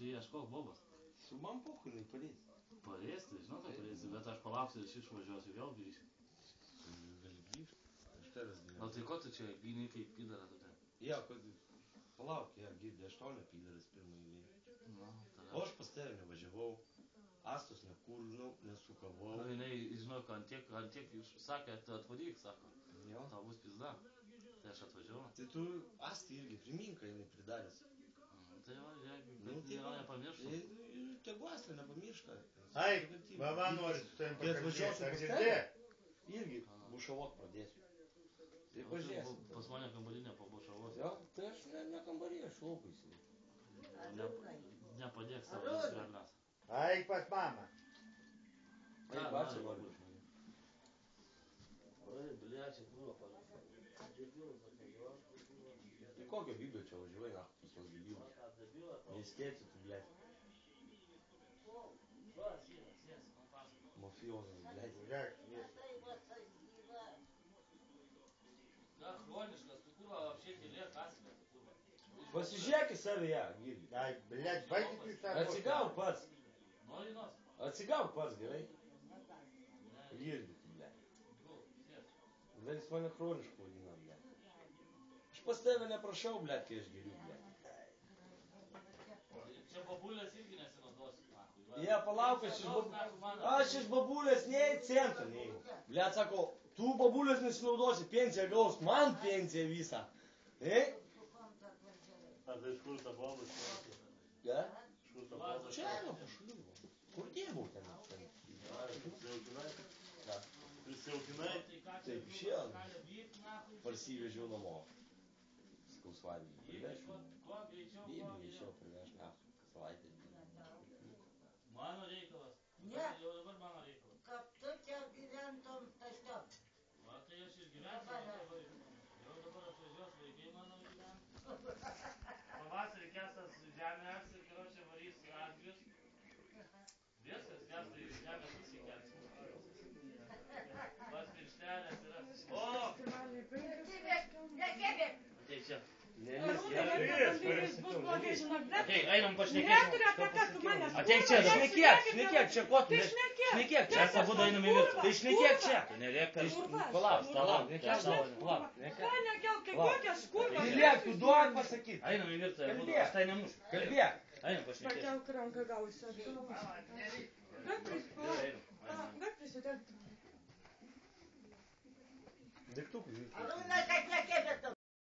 tu ieškok bobos. Su man pochūnai palės. Palės, tai žinau, kad palėsi, bet aš palauksiu, aš išvažiuosiu, vėl grįšiu. Gali grįžti. Aš tavęs gyvenu. O tai ko tu čia gyni kaip pydarą tu ten? Ja, kad palauk, ja, girdė, aš tau ne pydaras pirmą eilėje. Na, tada. O aš pas tave nevažiavau, astos nekūrinau, nesukavau. Nu, jinai, žinok, ant tiek jūs sakė, atvadyk, sako. Jo. Tau bus pizda. Tai aš atvažiavau. Tai tu asti irgi priminka, jinai pridarys. Tai va, jeigu, Nu, kad tai jo va. nepamirštų. Tegu Asta nepamiršta. Ai, baba nori su tavim Kai atvažiuosiu pakalbėti, ar pas girdė? tave, irgi bušavot pradėsiu. Tai pažiūrėsim. Pas mane kambarinė pabušavos. Jo, tai aš ne kambarį, aš laukuisi. Nepadėk savo skrabnas. Ai, pas mamą. Ai, pačią noriu. Oi, blia, čia krūva pažįsta. Tai kokio bibio čia važiuoji, na, pas tos debilus. Neįskėti tu, blėt. Mafijozas, blėt. Žiūrėk, Da, chroniškas, tu kurva, вообще теле касика, tu kurva. Pasižiūrėk į save, ja, girdi. ai, blėt, baigit į tą Atsigauk pats. Nori nos? Atsigauk pats, gerai? Girdi tu, blėt. Dar jis mane chronišku vadina, blėt. Aš pas tave neprašau, blėt, kai aš geriu, blėt. Čia babulės irgi nesinaudosi. Ja, palauk, aš iš babulės nei centą neimu. Blėt, sako, tu babulės nesinaudosi, pensiją gaus, man pensiją visą. Ei? A tai iš kur ta bobas? Ja? Iš kur ta bobas? Čia, nu, pašaliu. Kur dirbau ten? Prisijaukinai? Ja. Prisijaukinai? Taip, šiandien parsivežiau namo. Skausvanį. Privešiu. Bėbį išėjau, privešiu. Na, savaitę. Mano reikalas. Ne. Jau dabar mano reikalas. Kad tu čia gyventum taškiau. Va, tai aš ir gyvensiu. Jau dabar aš važiuosiu, vaikai mano gyventi. Pavasarį Kestas žemę aks ir karočią varys atgius. Viskas, Kestai žemę susikels. Pas pirštelės yra. O! Nekėbėk. Ateik čia. Ateik, einam pašnekėsim. Ateik čia, šnekėk čia, ko tu? Šnekėk čia. Mes abu einam į virtuvę. Tai šnekėk čia. Nerėk per Palauk, Tylėk, tu duok pasakyt. Einam į virtuvę, Kalbėk. aš tai nemušiu. Kalbėk. Einam pašnekėsim. Pakelk ranką gausi. Gal prisidėk. Degtukų. Arūnai, kad nekėbėtum.